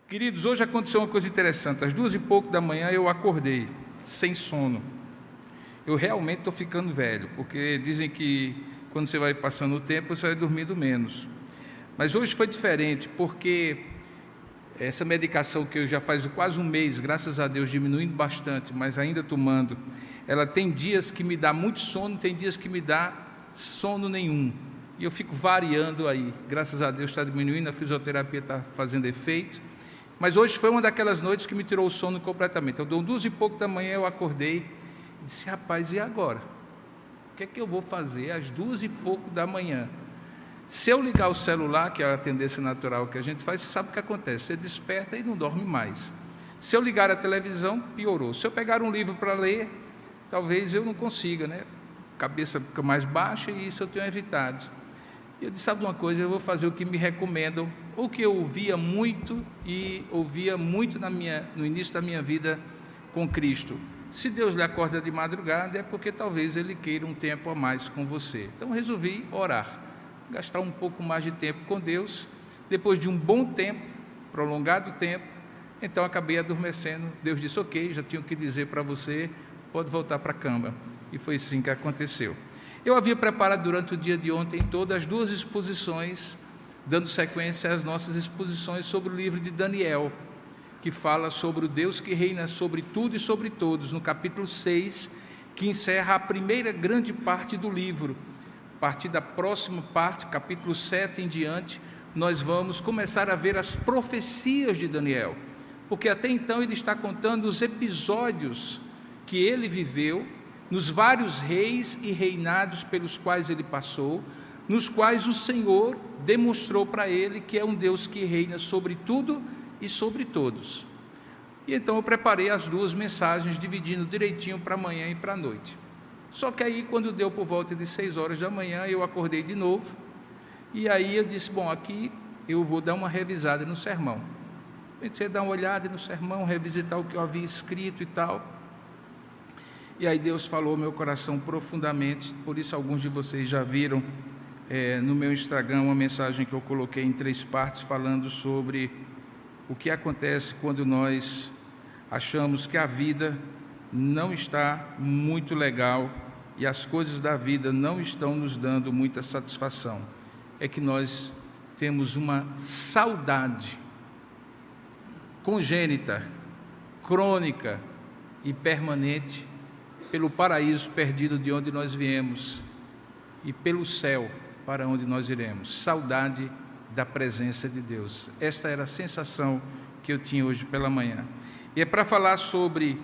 Queridos, hoje aconteceu uma coisa interessante. Às 2h pouco da manhã eu acordei, sem sono. Eu realmente estou ficando velho, porque dizem que quando você vai passando o tempo, você vai dormindo menos. Mas hoje foi diferente, porque essa medicação que eu já faz quase um mês, graças a Deus, diminuindo bastante, mas ainda tomando, ela tem dias que me dá muito sono, tem dias que me dá sono nenhum. E eu fico variando aí. Graças a Deus está diminuindo, a fisioterapia está fazendo efeito. Mas hoje foi uma daquelas noites que me tirou o sono completamente. Eu dou 2h pouco da manhã, eu acordei e disse: rapaz, e agora? O que é que eu vou fazer às 2h pouco da manhã? Se eu ligar o celular, que é a tendência natural que a gente faz, você sabe o que acontece, você desperta e não dorme mais. Se eu ligar a televisão, piorou. Se eu pegar um livro para ler, talvez eu não consiga, né? A cabeça fica mais baixa e isso eu tenho evitado. E eu disse: sabe uma coisa, eu vou fazer o que me recomendam, ou que eu ouvia muito no início da minha vida com Cristo. Se Deus lhe acorda de madrugada, é porque talvez Ele queira um tempo a mais com você. Então resolvi orar, gastar um pouco mais de tempo com Deus. Depois de um bom tempo, prolongado tempo, então acabei adormecendo. Deus disse: ok, já tinha o que dizer para você, pode voltar para a cama. E foi assim que aconteceu. Eu havia preparado durante o dia de ontem todas as 2 exposições, dando sequência às nossas exposições sobre o livro de Daniel, que fala sobre o Deus que reina sobre tudo e sobre todos, no capítulo 6, que encerra a primeira grande parte do livro. A partir da próxima parte, capítulo 7 em diante, nós vamos começar a ver as profecias de Daniel, porque até então ele está contando os episódios que ele viveu, nos vários reis e reinados pelos quais ele passou, nos quais o Senhor demonstrou para ele que é um Deus que reina sobre tudo e sobre todos. E então eu preparei as 2 mensagens, dividindo direitinho para amanhã e para a noite. Só que aí, quando deu por volta de 6 horas da manhã, eu acordei de novo, e aí eu disse: bom, aqui eu vou dar uma revisada no sermão. Pensei dar uma olhada no sermão, revisitar o que eu havia escrito e tal. E aí Deus falou ao meu coração profundamente. Por isso alguns de vocês já viram no meu Instagram uma mensagem que eu coloquei em 3 partes, falando sobre o que acontece quando nós achamos que a vida não está muito legal e as coisas da vida não estão nos dando muita satisfação. É que nós temos uma saudade congênita, crônica e permanente pelo paraíso perdido de onde nós viemos e pelo céu para onde nós iremos. Saudade da presença de Deus. Esta era a sensação que eu tinha hoje pela manhã. E é para falar sobre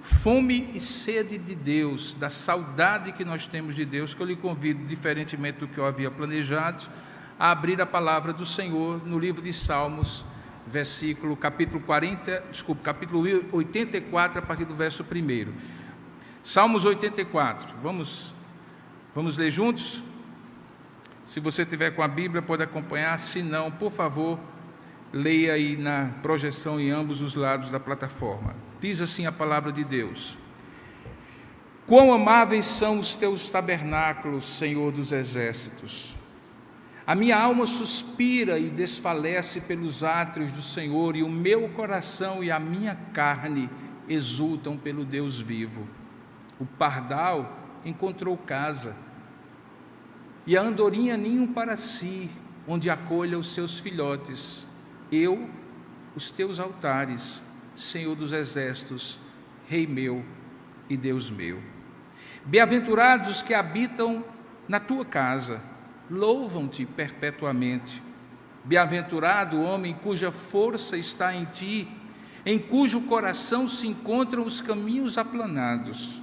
fome e sede de Deus, da saudade que nós temos de Deus, que eu lhe convido, diferentemente do que eu havia planejado, a abrir a palavra do Senhor no livro de Salmos, capítulo 84, a partir do verso 1. Salmos 84, vamos ler juntos? Se você tiver com a Bíblia, pode acompanhar. Se não, por favor, leia aí na projeção em ambos os lados da plataforma. Diz assim a palavra de Deus: quão amáveis são os teus tabernáculos, Senhor dos exércitos! A minha alma suspira e desfalece pelos átrios do Senhor, e o meu coração e a minha carne exultam pelo Deus vivo. O pardal encontrou casa, e a andorinha ninho para si, onde acolha os seus filhotes. Eu, os teus altares, Senhor dos exércitos, Rei meu e Deus meu. Bem-aventurados os que habitam na tua casa, louvam-te perpetuamente. Bem-aventurado o homem cuja força está em ti, em cujo coração se encontram os caminhos aplanados,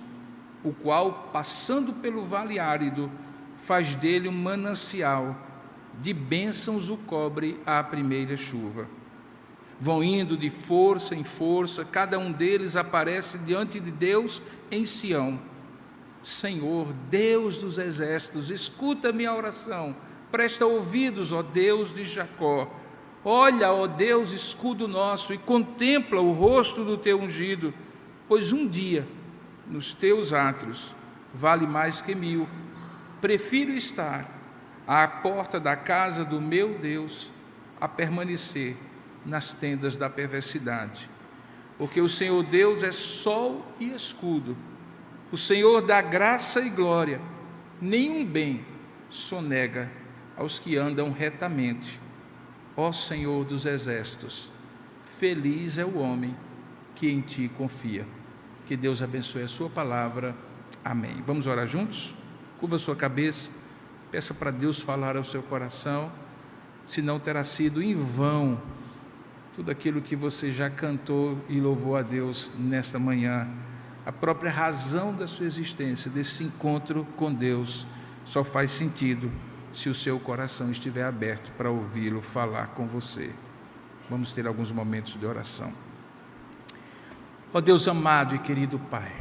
o qual, passando pelo vale árido, faz dele um manancial, de bênçãos o cobre à primeira chuva. Vão indo de força em força, cada um deles aparece diante de Deus em Sião. Senhor, Deus dos exércitos, escuta minha oração, presta ouvidos, ó Deus de Jacó. Olha, ó Deus, escudo nosso, e contempla o rosto do teu ungido, pois um dia nos teus átrios vale mais que 1000. Prefiro estar à porta da casa do meu Deus a permanecer nas tendas da perversidade. Porque o Senhor Deus é sol e escudo, o Senhor dá graça e glória, nenhum bem sonega aos que andam retamente. Ó Senhor dos exércitos, feliz é o homem que em Ti confia. Que Deus abençoe a sua palavra. Amém. Vamos orar juntos? Curva a sua cabeça, peça para Deus falar ao seu coração, senão terá sido em vão tudo aquilo que você já cantou e louvou a Deus nesta manhã. A própria razão da sua existência, desse encontro com Deus, só faz sentido se o seu coração estiver aberto para ouvi-lo falar com você. Vamos ter alguns momentos de oração. Ó Deus amado e querido Pai,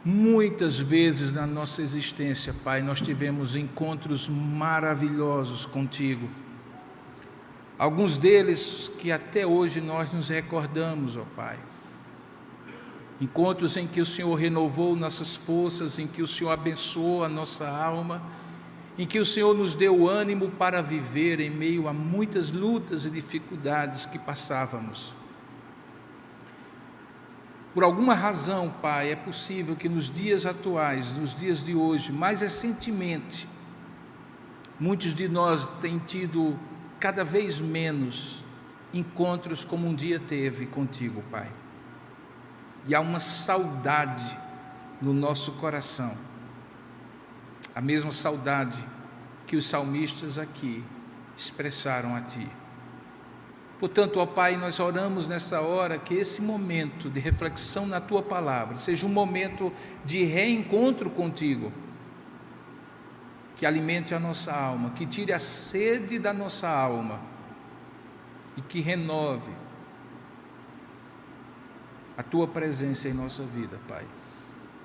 muitas vezes na nossa existência, Pai, nós tivemos encontros maravilhosos contigo. Alguns deles que até hoje nós nos recordamos, ó Pai. Encontros em que o Senhor renovou nossas forças, em que o Senhor abençoou a nossa alma, em que o Senhor nos deu ânimo para viver em meio a muitas lutas e dificuldades que passávamos. Por alguma razão, Pai, é possível que nos dias atuais, nos dias de hoje, mais recentemente, muitos de nós têm tido cada vez menos encontros como um dia teve contigo, Pai. E há uma saudade no nosso coração, a mesma saudade que os salmistas aqui expressaram a Ti. Portanto, ó Pai, nós oramos nessa hora que esse momento de reflexão na Tua Palavra seja um momento de reencontro contigo, que alimente a nossa alma, que tire a sede da nossa alma e que renove a Tua presença em nossa vida, Pai.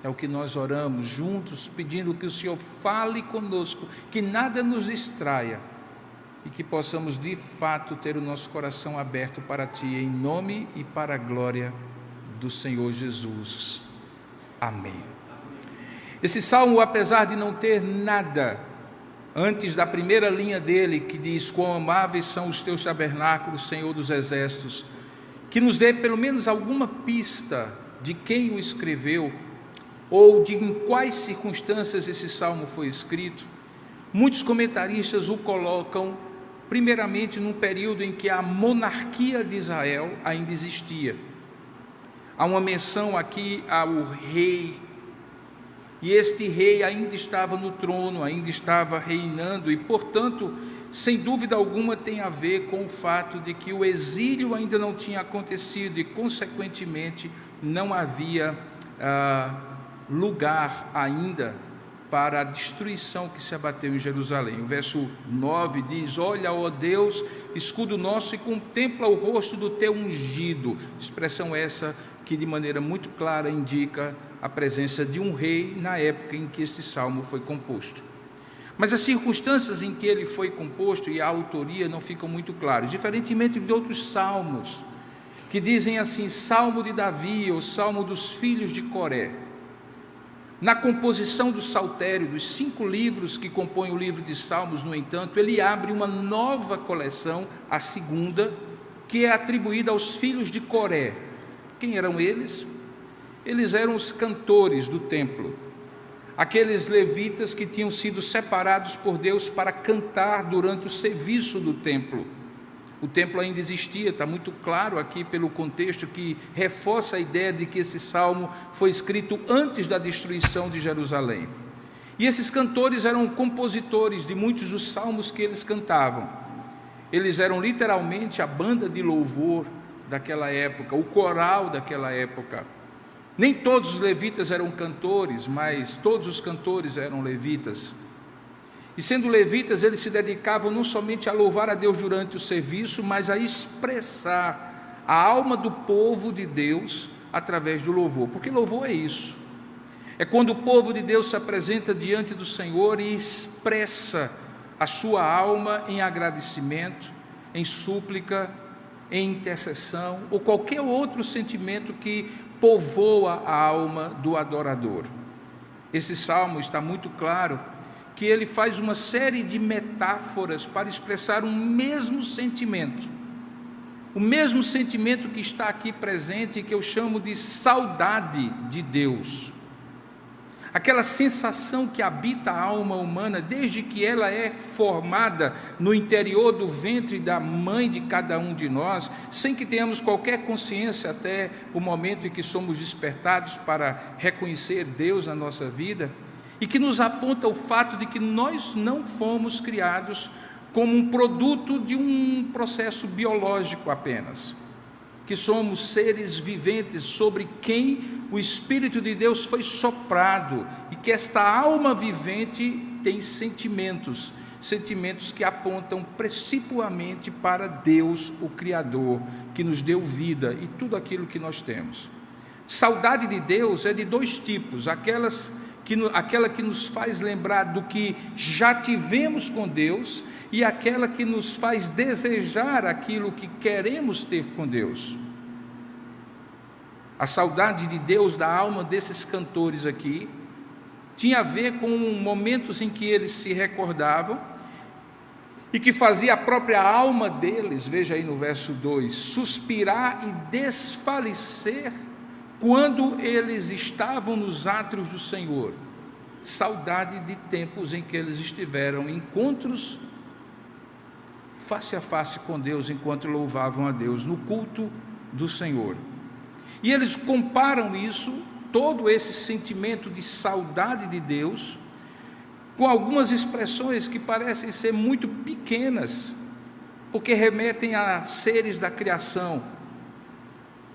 É o que nós oramos juntos, pedindo que o Senhor fale conosco, que nada nos distraia e que possamos de fato ter o nosso coração aberto para Ti, em nome e para a glória do Senhor Jesus. Amém. Esse salmo, apesar de não ter nada antes da primeira linha dele, que diz: quão amáveis são os Teus tabernáculos, Senhor dos exércitos, que nos dê pelo menos alguma pista de quem o escreveu, ou de em quais circunstâncias esse salmo foi escrito. Muitos comentaristas o colocam primeiramente num período em que a monarquia de Israel ainda existia. Há uma menção aqui ao rei, e este rei ainda estava no trono, ainda estava reinando, e portanto, sem dúvida alguma, tem a ver com o fato de que o exílio ainda não tinha acontecido e, consequentemente, não havia lugar ainda para a destruição que se abateu em Jerusalém. O verso 9 diz: olha, ó Deus, escudo nosso, e contempla o rosto do Teu ungido. Expressão essa que de maneira muito clara indica a presença de um rei na época em que este salmo foi composto. Mas as circunstâncias em que ele foi composto e a autoria não ficam muito claras, diferentemente de outros salmos, que dizem assim: Salmo de Davi ou Salmo dos filhos de Coré. Na composição do Saltério, dos 5 livros que compõem o livro de Salmos, no entanto, ele abre uma nova coleção, a segunda, que é atribuída aos filhos de Coré. Quem eram eles? Eles eram os cantores do templo, aqueles levitas que tinham sido separados por Deus para cantar durante o serviço do templo. O templo ainda existia, está muito claro aqui pelo contexto que reforça a ideia de que esse salmo foi escrito antes da destruição de Jerusalém. E esses cantores eram compositores de muitos dos salmos que eles cantavam. Eles eram literalmente a banda de louvor daquela época, o coral daquela época. Nem todos os levitas eram cantores, mas todos os cantores eram levitas. E sendo levitas, eles se dedicavam não somente a louvar a Deus durante o serviço, mas a expressar a alma do povo de Deus através do louvor. Porque louvor é isso. É quando o povo de Deus se apresenta diante do Senhor e expressa a sua alma em agradecimento, em súplica, em intercessão, ou qualquer outro sentimento que povoa a alma do adorador. Esse salmo está muito claro que ele faz uma série de metáforas para expressar um mesmo sentimento, o mesmo sentimento que está aqui presente, que eu chamo de saudade de Deus. Aquela sensação que habita a alma humana desde que ela é formada no interior do ventre da mãe de cada um de nós, sem que tenhamos qualquer consciência até o momento em que somos despertados para reconhecer Deus na nossa vida, e que nos aponta o fato de que nós não fomos criados como um produto de um processo biológico apenas, que somos seres viventes sobre quem o Espírito de Deus foi soprado, e que esta alma vivente tem sentimentos que apontam principalmente para Deus, o Criador, que nos deu vida e tudo aquilo que nós temos. Saudade de Deus é de dois tipos: aquela que nos faz lembrar do que já tivemos com Deus, e aquela que nos faz desejar aquilo que queremos ter com Deus. A saudade de Deus da alma desses cantores aqui tinha a ver com momentos em que eles se recordavam e que fazia a própria alma deles, veja aí no verso 2, suspirar e desfalecer quando eles estavam nos átrios do Senhor. Saudade de tempos em que eles estiveram em encontros face a face com Deus, enquanto louvavam a Deus no culto do Senhor. E eles comparam isso, todo esse sentimento de saudade de Deus, com algumas expressões que parecem ser muito pequenas, porque remetem a seres da criação,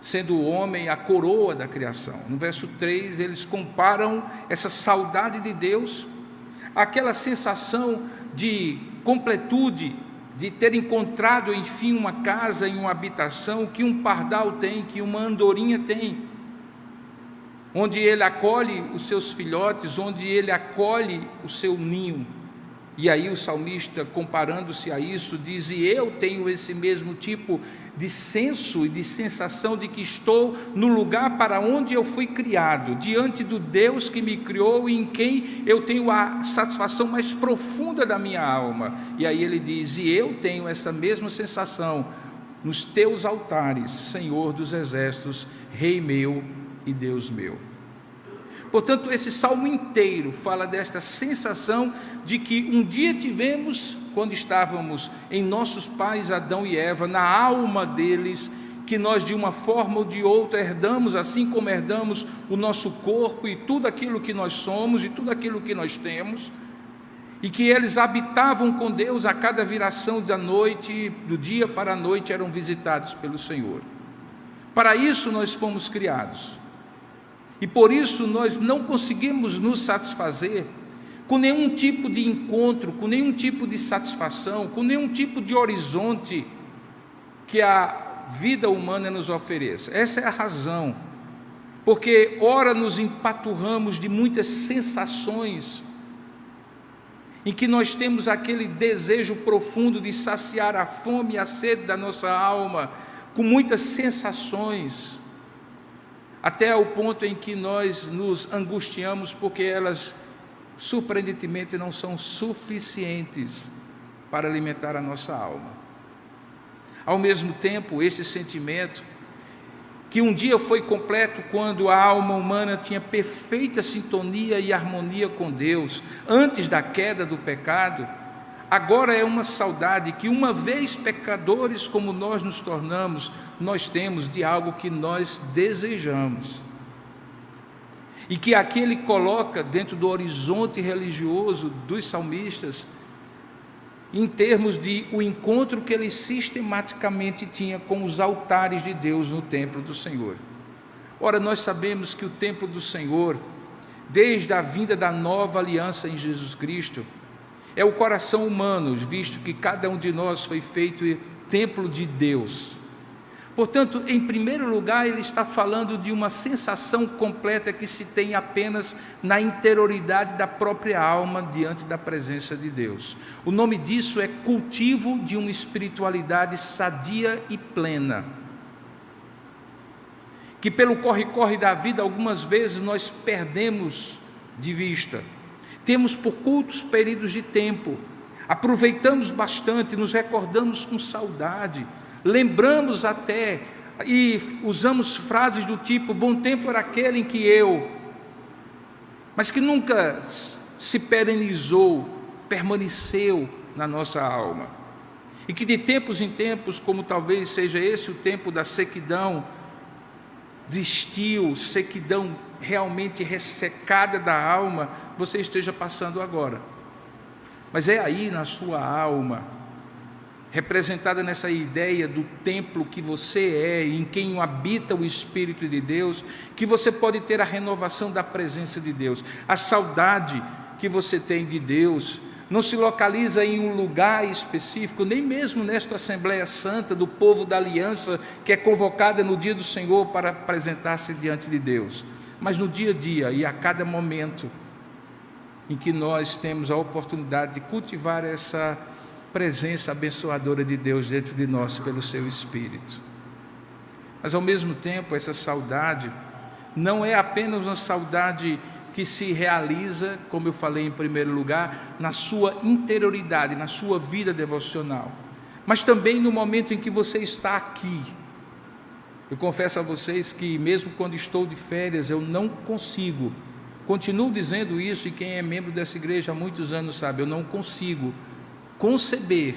sendo o homem a coroa da criação. No verso 3, eles comparam essa saudade de Deus àquela sensação de completude, de ter encontrado, enfim, uma casa em uma habitação que um pardal tem, que uma andorinha tem, onde ele acolhe os seus filhotes, onde ele acolhe o seu ninho. E aí o salmista, comparando-se a isso, diz: e eu tenho esse mesmo tipo de senso e de sensação de que estou no lugar para onde eu fui criado, diante do Deus que me criou e em quem eu tenho a satisfação mais profunda da minha alma. E aí ele diz: e eu tenho essa mesma sensação nos teus altares, Senhor dos exércitos, Rei meu e Deus meu. Portanto, esse salmo inteiro fala desta sensação de que um dia tivemos, quando estávamos em nossos pais Adão e Eva, na alma deles, que nós de uma forma ou de outra herdamos, assim como herdamos o nosso corpo e tudo aquilo que nós somos e tudo aquilo que nós temos, e que eles habitavam com Deus a cada viração da noite, do dia para a noite, eram visitados pelo Senhor. Para isso nós fomos criados. E por isso nós não conseguimos nos satisfazer com nenhum tipo de encontro, com nenhum tipo de satisfação, com nenhum tipo de horizonte que a vida humana nos ofereça. Essa é a razão, porque ora nos empaturramos de muitas sensações, em que nós temos aquele desejo profundo de saciar a fome e a sede da nossa alma, com muitas sensações, até o ponto em que nós nos angustiamos porque elas, surpreendentemente, não são suficientes para alimentar a nossa alma. Ao mesmo tempo, esse sentimento, que um dia foi completo quando a alma humana tinha perfeita sintonia e harmonia com Deus, antes da queda do pecado, agora é uma saudade que, uma vez pecadores como nós nos tornamos, nós temos de algo que nós desejamos. E que aqui ele coloca dentro do horizonte religioso dos salmistas, em termos de o encontro que ele sistematicamente tinha com os altares de Deus no templo do Senhor. Ora, nós sabemos que o templo do Senhor, desde a vinda da nova aliança em Jesus Cristo, é o coração humano, visto que cada um de nós foi feito templo de Deus. Portanto, em primeiro lugar, ele está falando de uma sensação completa que se tem apenas na interioridade da própria alma diante da presença de Deus. O nome disso é cultivo de uma espiritualidade sadia e plena, que pelo corre-corre da vida algumas vezes nós perdemos de vista. Temos por curtos períodos de tempo, aproveitamos bastante, nos recordamos com saudade, lembramos até e usamos frases do tipo: bom tempo era aquele em que eu, mas que nunca se perenizou, permaneceu na nossa alma. E que de tempos em tempos, como talvez seja esse o tempo da sequidão de estio, sequidão realmente ressecada da alma, você esteja passando agora. Mas é aí na sua alma, representada nessa ideia do templo que você é, em quem habita o Espírito de Deus, que você pode ter a renovação da presença de Deus. A saudade que você tem de Deus não se localiza em um lugar específico, nem mesmo nesta Assembleia Santa do povo da aliança, que é convocada no dia do Senhor para apresentar-se diante de Deus, mas no dia a dia e a cada momento em que nós temos a oportunidade de cultivar essa presença abençoadora de Deus dentro de nós pelo seu Espírito. Mas ao mesmo tempo, essa saudade não é apenas uma saudade que se realiza, como eu falei em primeiro lugar, na sua interioridade, na sua vida devocional, mas também no momento em que você está aqui. Eu confesso a vocês que mesmo quando estou de férias, eu não consigo, continuo dizendo isso, e quem é membro dessa igreja há muitos anos sabe, eu não consigo conceber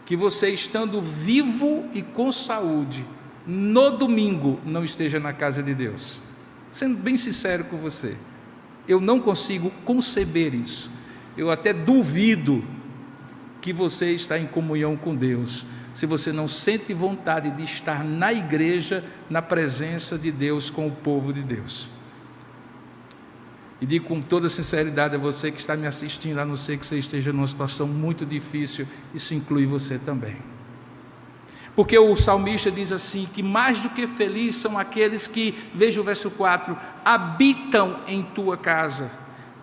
que você, estando vivo e com saúde, no domingo não esteja na casa de Deus. Sendo bem sincero com você, eu não consigo conceber isso. Eu até duvido que você está em comunhão com Deus, se você não sente vontade de estar na igreja, na presença de Deus, com o povo de Deus. E digo com toda sinceridade a você que está me assistindo, a não ser que você esteja numa situação muito difícil, isso inclui você também. Porque o salmista diz assim, que mais do que felizes são aqueles que, veja o verso 4, habitam em tua casa,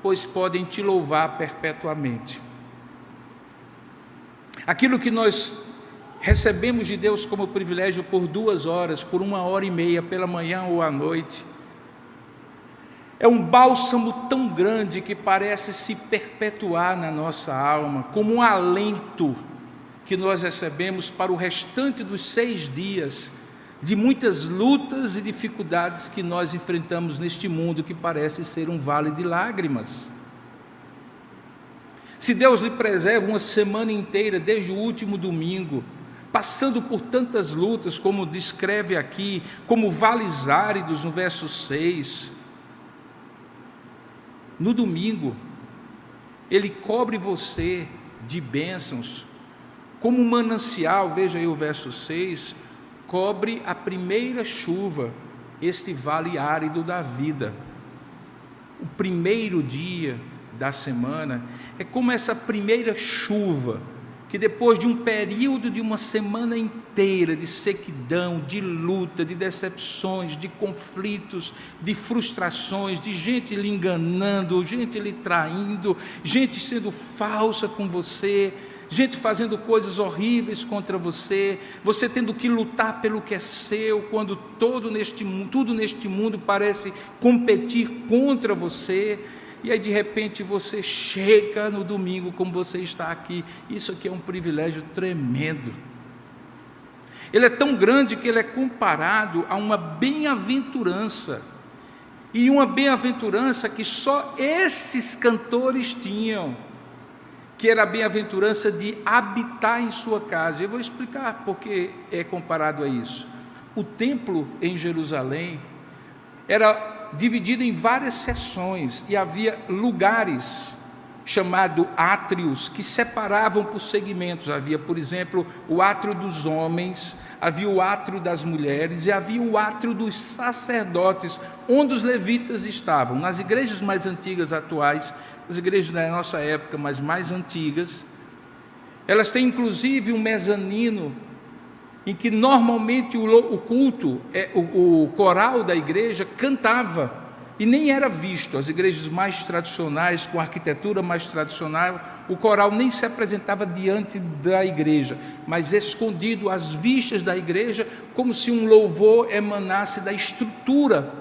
pois podem te louvar perpetuamente. Aquilo que nós recebemos de Deus como privilégio por 2 horas, por 1h30, pela manhã ou à noite, é um bálsamo tão grande que parece se perpetuar na nossa alma, como um alento que nós recebemos para o restante dos 6 dias, de muitas lutas e dificuldades que nós enfrentamos neste mundo que parece ser um vale de lágrimas. Se Deus lhe preserva uma semana inteira, desde o último domingo, passando por tantas lutas, como descreve aqui, como vales áridos no verso 6, no domingo, Ele cobre você de bênçãos, como um manancial, veja aí o verso 6, cobre a primeira chuva, este vale árido da vida. O primeiro dia da semana é como essa primeira chuva, que depois de um período de uma semana inteira de sequidão, de luta, de decepções, de conflitos, de frustrações, de gente lhe enganando, gente lhe traindo, gente sendo falsa com você, gente fazendo coisas horríveis contra você, você tendo que lutar pelo que é seu, quando tudo neste mundo parece competir contra você. E aí de repente você chega no domingo como você está aqui. Isso aqui é um privilégio tremendo. Ele é tão grande que ele é comparado a uma bem-aventurança. E uma bem-aventurança que só esses cantores tinham, que era a bem-aventurança de habitar em sua casa. Eu vou explicar por que é comparado a isso. O templo em Jerusalém era dividido em várias seções, e havia lugares chamados átrios, que separavam por segmentos. Havia, por exemplo, o átrio dos homens, havia o átrio das mulheres, e havia o átrio dos sacerdotes, onde os levitas estavam. Nas igrejas mais antigas atuais, as igrejas da nossa época, mas mais antigas, elas têm inclusive um mezanino, em que normalmente o culto, o coral da igreja cantava, e nem era visto. As igrejas mais tradicionais, com arquitetura mais tradicional, o coral nem se apresentava diante da igreja, mas escondido às vistas da igreja, como se um louvor emanasse da estrutura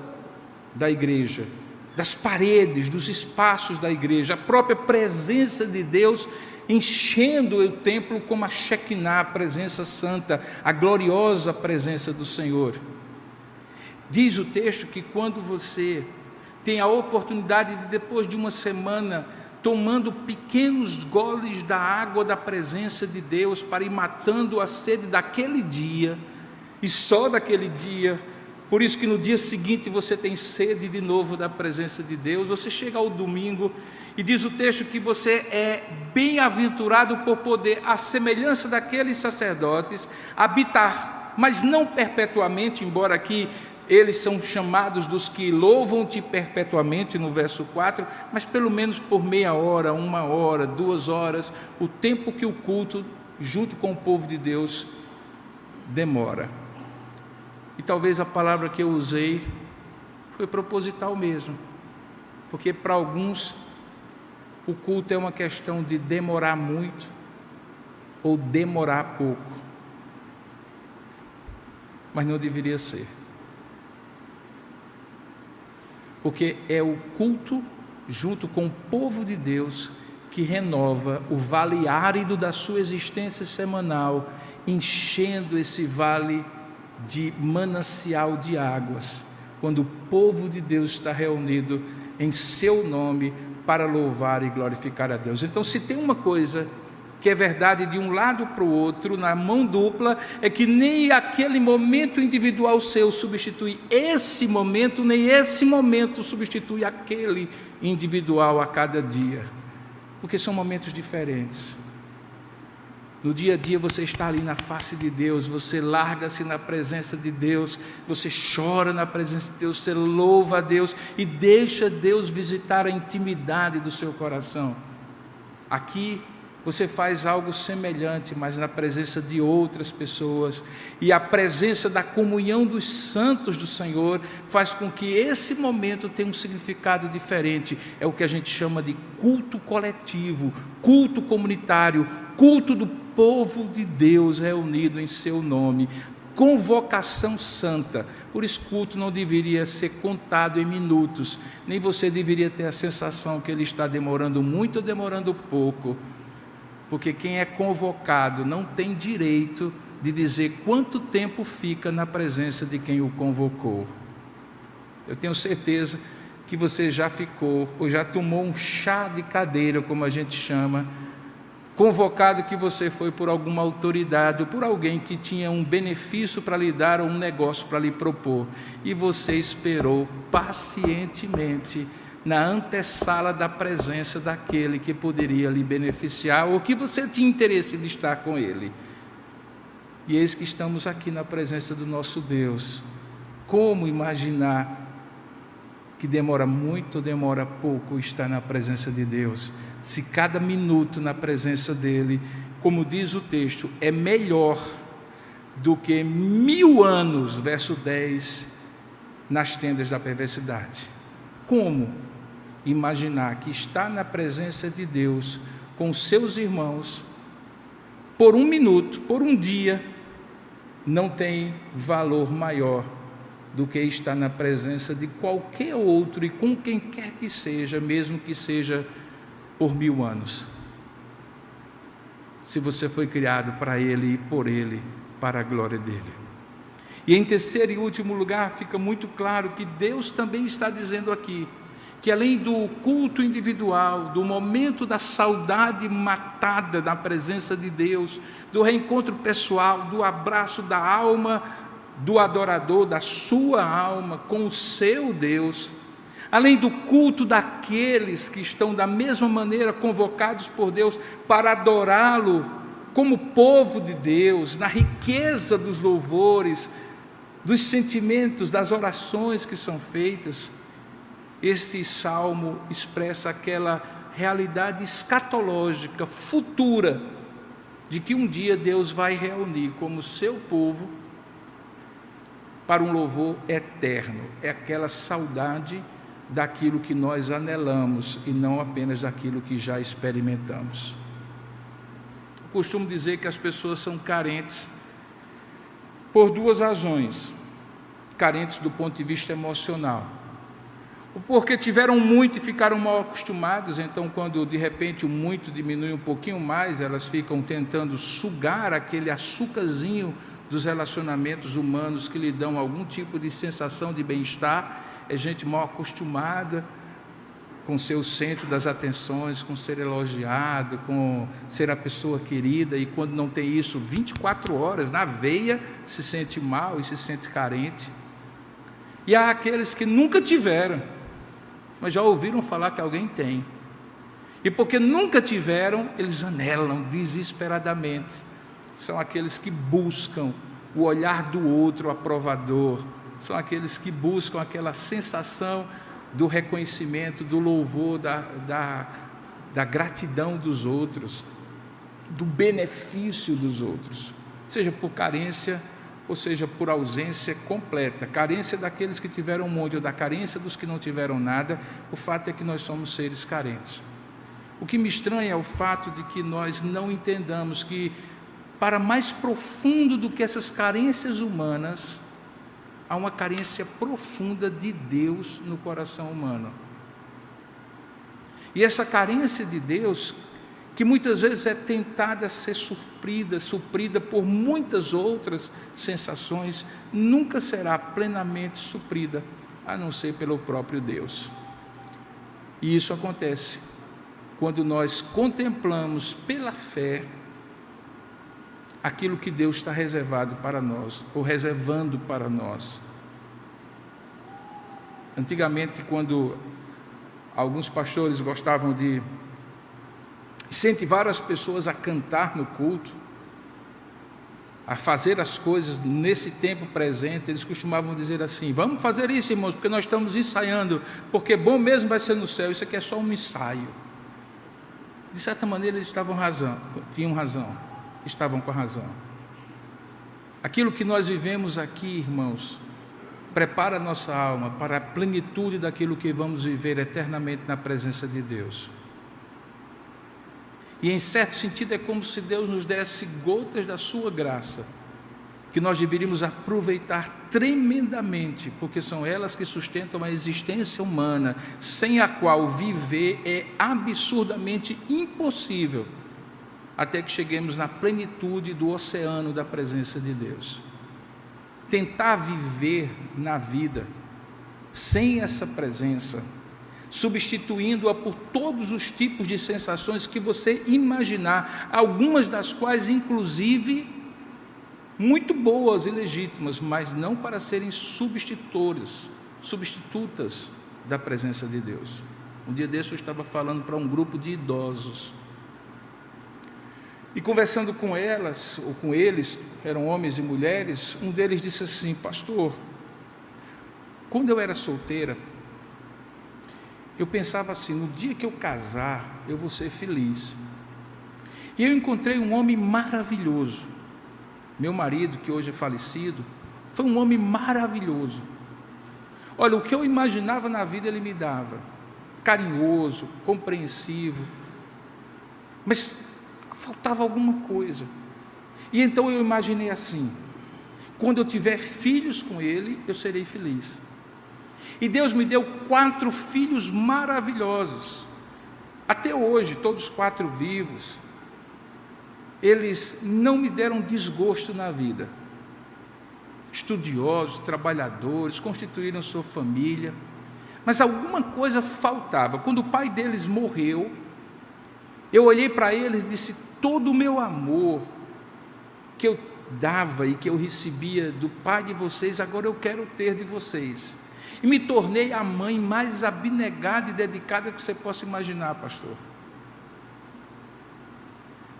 da igreja, das paredes, dos espaços da igreja. A própria presença de Deus enchendo o templo como a Shekinah, a presença santa, a gloriosa presença do Senhor. Diz o texto que quando você tem a oportunidade de, depois de uma semana, tomando pequenos goles da água da presença de Deus para ir matando a sede daquele dia, e só daquele dia, por isso que no dia seguinte você tem sede de novo da presença de Deus, você chega ao domingo e diz o texto que você é bem-aventurado por poder, à semelhança daqueles sacerdotes, habitar, mas não perpetuamente, embora aqui eles são chamados dos que louvam-te perpetuamente, no verso 4, mas pelo menos por meia hora, 1 hora, 2 horas, o tempo que o culto, junto com o povo de Deus, demora. E talvez a palavra que eu usei foi proposital mesmo, porque para alguns o culto é uma questão de demorar muito ou demorar pouco, mas não deveria ser. Porque é o culto, junto com o povo de Deus, que renova o vale árido da sua existência semanal, enchendo esse vale de manancial de águas, quando o povo de Deus está reunido em seu nome para louvar e glorificar a Deus. Então, se tem uma coisa que é verdade de um lado para o outro, na mão dupla, é que nem aquele momento individual seu substitui esse momento, nem esse momento substitui aquele individual a cada dia, porque são momentos diferentes. No dia a dia você está ali na face de Deus, você larga-se na presença de Deus, você chora na presença de Deus, você louva a Deus e deixa Deus visitar a intimidade do seu coração. Aqui você faz algo semelhante, mas na presença de outras pessoas, e a presença da comunhão dos santos do Senhor faz com que esse momento tenha um significado diferente. É o que a gente chama de culto coletivo, culto comunitário, culto do povo de Deus reunido em seu nome, convocação santa. Por isso, culto não deveria ser contado em minutos, nem você deveria ter a sensação que ele está demorando muito ou demorando pouco, porque quem é convocado não tem direito de dizer quanto tempo fica na presença de quem o convocou. Eu tenho certeza que você já ficou, ou já tomou um chá de cadeira, como a gente chama, convocado que você foi por alguma autoridade, ou por alguém que tinha um benefício para lhe dar, ou um negócio para lhe propor, e você esperou pacientemente na antessala da presença daquele que poderia lhe beneficiar, ou que você tinha interesse de estar com ele. E eis que estamos aqui na presença do nosso Deus. Como imaginar que demora muito ou demora pouco estar na presença de Deus, se cada minuto na presença dele, como diz o texto, é melhor do que 1000 anos, verso 10, nas tendas da perversidade. Como imaginar que está na presença de Deus com seus irmãos por 1 minuto, por um dia, não tem valor maior do que estar na presença de qualquer outro e com quem quer que seja, mesmo que seja por 1000 anos. Se você foi criado para Ele e por Ele, para a glória dEle. E em terceiro e último lugar, fica muito claro que Deus também está dizendo aqui, que além do culto individual, do momento da saudade matada na presença de Deus, do reencontro pessoal, do abraço da alma do adorador, da sua alma com o seu Deus, além do culto daqueles que estão da mesma maneira convocados por Deus para adorá-lo como povo de Deus, na riqueza dos louvores, dos sentimentos, das orações que são feitas, este salmo expressa aquela realidade escatológica, futura, de que um dia Deus vai reunir como seu povo para um louvor eterno. É aquela saudade daquilo que nós anelamos e não apenas daquilo que já experimentamos. Eu costumo dizer que as pessoas são carentes por 2 razões. Carentes do ponto de vista emocional. porque tiveram muito e ficaram mal acostumadas, então quando de repente o muito diminui um pouquinho mais, elas ficam tentando sugar aquele açúcarzinho dos relacionamentos humanos que lhe dão algum tipo de sensação de bem-estar. É gente mal acostumada com ser o centro das atenções, com ser elogiado, com ser a pessoa querida, e quando não tem isso 24 horas na veia, se sente mal e se sente carente. E há aqueles que nunca tiveram, mas já ouviram falar que alguém tem, e porque nunca tiveram, eles anelam desesperadamente. São aqueles que buscam o olhar do outro aprovador, são aqueles que buscam aquela sensação do reconhecimento, do louvor, da gratidão dos outros, do benefício dos outros, seja por carência ou seja por ausência completa, carência daqueles que tiveram um monte ou da carência dos que não tiveram nada. O fato é que nós somos seres carentes. O que me estranha é o fato de que nós não entendamos que, para mais profundo do que essas carências humanas, há uma carência profunda de Deus no coração humano. E essa carência de Deus, que muitas vezes é tentada a ser suprida por muitas outras sensações, nunca será plenamente suprida, a não ser pelo próprio Deus. E isso acontece quando nós contemplamos pela fé aquilo que Deus está reservado para nós, ou reservando para nós. Antigamente, quando alguns pastores gostavam de incentivar as pessoas a cantar no culto, a fazer as coisas nesse tempo presente, eles costumavam dizer assim: vamos fazer isso, irmãos, porque nós estamos ensaiando, porque bom mesmo vai ser no céu, isso aqui é só um ensaio. De certa maneira eles tinham razão, estavam com a razão. Aquilo que nós vivemos aqui, irmãos, prepara a nossa alma para a plenitude daquilo que vamos viver eternamente na presença de Deus. E em certo sentido é como se Deus nos desse gotas da sua graça, que nós deveríamos aproveitar tremendamente, porque são elas que sustentam a existência humana, sem a qual viver é absurdamente impossível, até que cheguemos na plenitude do oceano da presença de Deus. Tentar viver na vida sem essa presença, substituindo-a por todos os tipos de sensações que você imaginar, algumas das quais inclusive muito boas e legítimas, mas não para serem substitutas da presença de Deus. Um dia desse eu estava falando para um grupo de idosos, e conversando com elas, ou com eles, eram homens e mulheres, um deles disse assim: pastor, quando eu era solteira, eu pensava assim, no dia que eu casar, eu vou ser feliz. E eu encontrei um homem maravilhoso. Meu marido, que hoje é falecido, foi um homem maravilhoso. Olha, o que eu imaginava na vida ele me dava. Carinhoso, compreensivo. Mas faltava alguma coisa. E então eu imaginei assim: quando eu tiver filhos com ele, eu serei feliz. E Deus me deu 4 filhos maravilhosos, até hoje, todos 4 vivos. Eles não me deram desgosto na vida, estudiosos, trabalhadores, constituíram sua família, mas alguma coisa faltava. Quando o pai deles morreu, eu olhei para eles e disse: todo o meu amor que eu dava e que eu recebia do pai de vocês, agora eu quero ter de vocês. E me tornei a mãe mais abnegada e dedicada que você possa imaginar, pastor.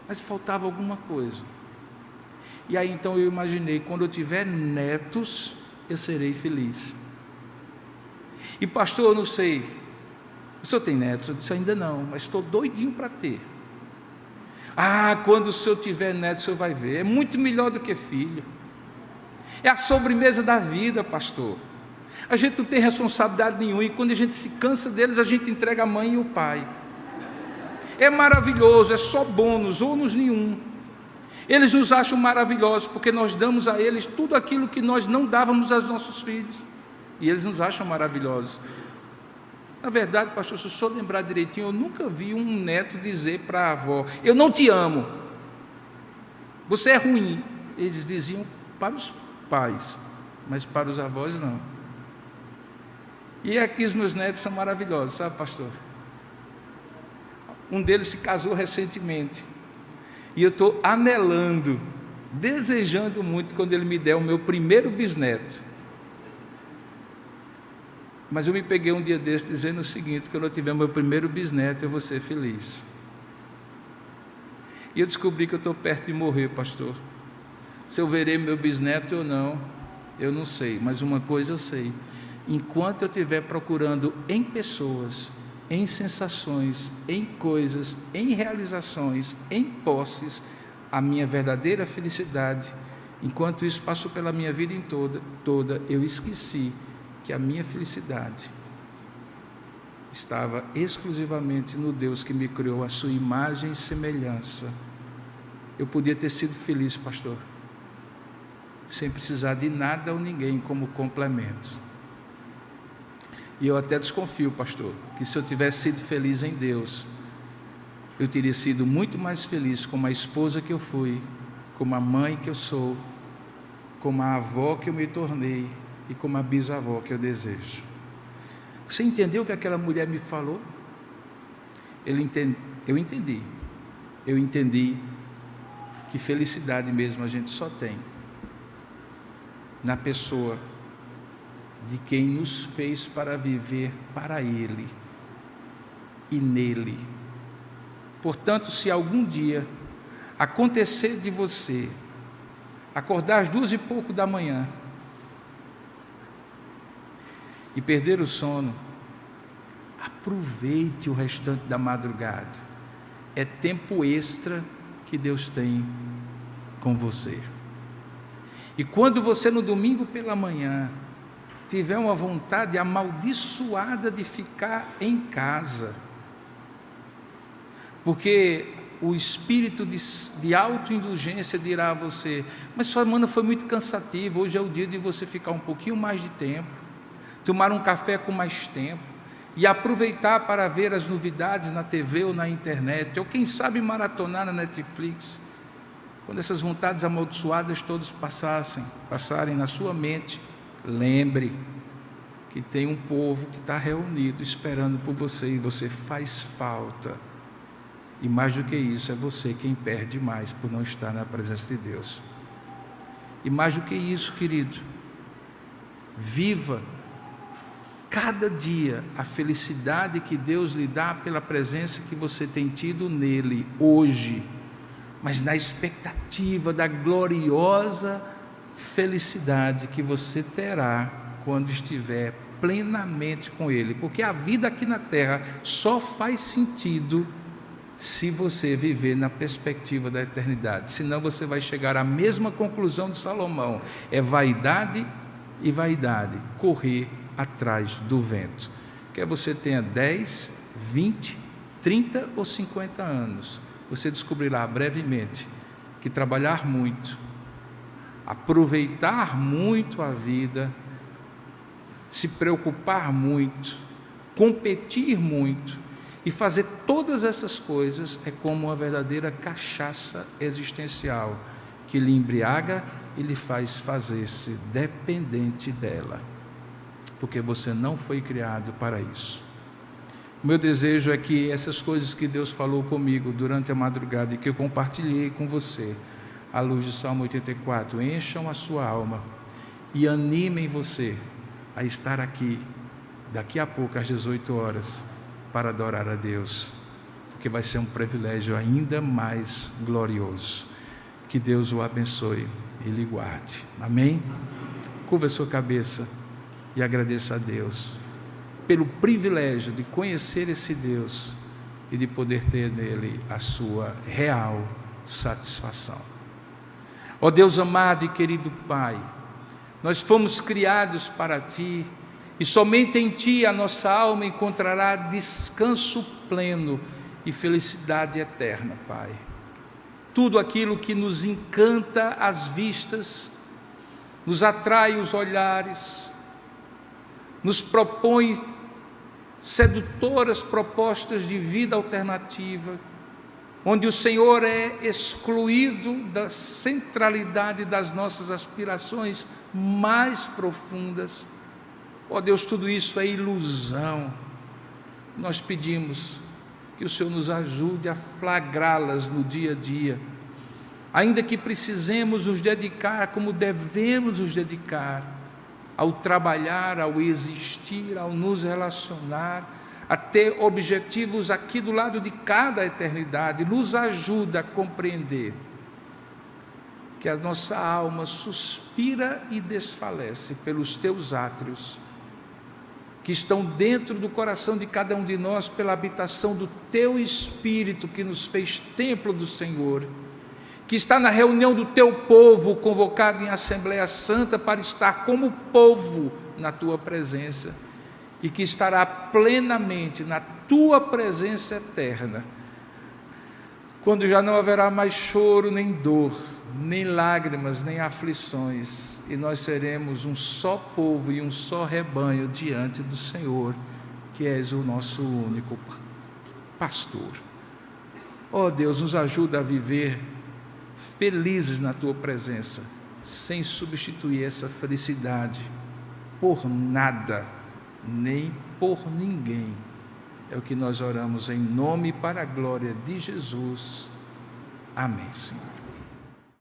Mas faltava alguma coisa. E aí então eu imaginei: quando eu tiver netos, eu serei feliz. E pastor, eu não sei, o senhor tem netos? Eu disse: ainda não, mas estou doidinho para ter. Ah, quando o senhor tiver neto, o senhor vai ver, é muito melhor do que filho. É a sobremesa da vida, pastor. A gente não tem responsabilidade nenhuma, e quando a gente se cansa deles, a gente entrega a mãe e o pai. É maravilhoso, é só bônus, ônus nenhum. Eles nos acham maravilhosos, porque nós damos a eles tudo aquilo que nós não dávamos aos nossos filhos, e eles nos acham maravilhosos. Na verdade, pastor, se o senhor lembrar direitinho, eu nunca vi um neto dizer para a avó: eu não te amo, você é ruim. Eles diziam para os pais, mas para os avós não. E aqui os meus netos são maravilhosos, sabe, pastor? Um deles se casou recentemente, e eu estou anelando, desejando muito quando ele me der o meu primeiro bisneto. Mas eu me peguei um dia desse dizendo o seguinte: quando eu tiver meu primeiro bisneto, eu vou ser feliz. E eu descobri que eu estou perto de morrer, pastor. Se eu verei meu bisneto ou não, eu não sei, mas uma coisa eu sei: enquanto eu estiver procurando em pessoas, em sensações, em coisas, em realizações, em posses, a minha verdadeira felicidade, enquanto isso passou pela minha vida em toda, eu esqueci que a minha felicidade estava exclusivamente no Deus que me criou à sua imagem e semelhança. Eu podia ter sido feliz, pastor, sem precisar de nada ou ninguém como complemento. E eu até desconfio, pastor, que se eu tivesse sido feliz em Deus, eu teria sido muito mais feliz como a esposa que eu fui, como a mãe que eu sou, como a avó que eu me tornei e como a bisavó que eu desejo. Você entendeu o que aquela mulher me falou? Eu entendi que felicidade mesmo a gente só tem na pessoa de quem nos fez para viver para Ele e nele. Portanto, se algum dia acontecer de você acordar às 2:pouco da manhã e perder o sono, aproveite o restante da madrugada. É tempo extra que Deus tem com você. E quando você no domingo pela manhã tiver uma vontade amaldiçoada de ficar em casa, porque o espírito de autoindulgência dirá a você: mas sua semana foi muito cansativa, hoje é o dia de você ficar um pouquinho mais de tempo, tomar um café com mais tempo e aproveitar para ver as novidades na TV ou na internet, ou quem sabe maratonar na Netflix. Quando essas vontades amaldiçoadas todas passarem na sua mente, lembre que tem um povo que está reunido esperando por você, e você faz falta. E mais do que isso, é você quem perde mais por não estar na presença de Deus. E mais do que isso, querido, viva cada dia a felicidade que Deus lhe dá pela presença que você tem tido nele hoje, mas na expectativa da gloriosa felicidade que você terá quando estiver plenamente com Ele, porque a vida aqui na terra só faz sentido se você viver na perspectiva da eternidade, senão você vai chegar à mesma conclusão de Salomão: é vaidade e vaidade, correr atrás do vento. Quer você tenha 10, 20, 30 ou 50 anos, você descobrirá brevemente que trabalhar muito, aproveitar muito a vida, se preocupar muito, competir muito e fazer todas essas coisas é como uma verdadeira cachaça existencial que lhe embriaga e lhe faz fazer-se dependente dela, porque você não foi criado para isso. O meu desejo é que essas coisas que Deus falou comigo durante a madrugada e que eu compartilhei com você, à luz de Salmo 84, encham a sua alma e animem você a estar aqui, daqui a pouco, às 18 horas, para adorar a Deus, porque vai ser um privilégio ainda mais glorioso. Que Deus o abençoe e lhe guarde. Amém? Curva a sua cabeça e agradeça a Deus pelo privilégio de conhecer esse Deus e de poder ter nele a sua real satisfação. Ó Deus amado e querido Pai, nós fomos criados para Ti, e somente em Ti a nossa alma encontrará descanso pleno e felicidade eterna, Pai. Tudo aquilo que nos encanta as vistas, nos atrai os olhares, nos propõe sedutoras propostas de vida alternativa, onde o Senhor é excluído da centralidade das nossas aspirações mais profundas. Ó Deus, tudo isso é ilusão. Nós pedimos que o Senhor nos ajude a flagrá-las no dia a dia, ainda que precisemos nos dedicar como devemos nos dedicar, ao trabalhar, ao existir, ao nos relacionar, a ter objetivos aqui do lado de cada eternidade. Nos ajuda a compreender que a nossa alma suspira e desfalece pelos teus átrios, que estão dentro do coração de cada um de nós pela habitação do teu Espírito, que nos fez templo do Senhor, que está na reunião do teu povo, convocado em Assembleia Santa para estar como povo na tua presença, e que estará plenamente na tua presença eterna, quando já não haverá mais choro, nem dor, nem lágrimas, nem aflições, e nós seremos um só povo e um só rebanho diante do Senhor, que és o nosso único pastor. Ó Deus, nos ajuda a viver felizes na tua presença, sem substituir essa felicidade por nada, nem por ninguém. É o que nós oramos em nome e para a glória de Jesus. Amém, Senhor.